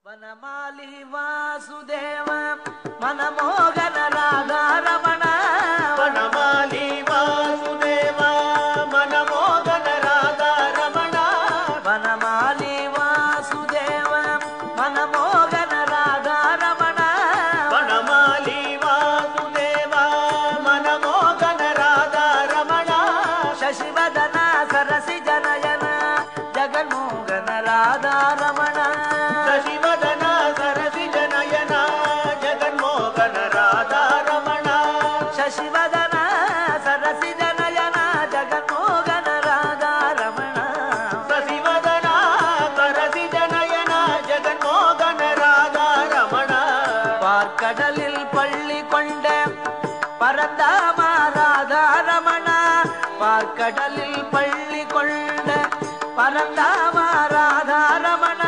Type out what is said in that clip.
ವನಮಾಲಿ ವಾಸುದೇವ ಮನಮೋಹನ ರಾಧಾರಮಣ ವನಮಾಲಿ ವಾಸುದೇವ ಮನಮೋಹನ ರಾಧಾರಮಣ ವನಮಾಲಿ ವಾಸುದೇವ ಮನಮೋಹನ ರಾಧಾರಮಣ ವನಮಾಲಿ ವಾಸುದೇವ ಮನಮೋಹನ ರಾಧಾರಮಣ ಶಶಿವದನ ಸರಸಿ ಜನಯನ ಜಗನ್ಮೋಹನ ರಾಧಾರಮಣ ಶಶಿವದನ ಸರಸಿ ಜನಯನ ಜಗನ್ಮೋಹನ ರಾಧಾರಮಣ ಶಶಿವದನ ಸರಸಿ ಜನಯನ ಜಗನ್ಮೋಹನ ರಾಧಾರಮಣ ಶಶಿವದನ ಸರಸಿ ಜನಯನ ಜಗನ್ಮೋಹನ ರಾಧಾರಮಣ பார்க்கடலில் பள்ளி கொண்ட பரந்தாம ராதாரமண பார்க்கடலில் பள்ளி கொண்ட பரந்தாம ராதாரமண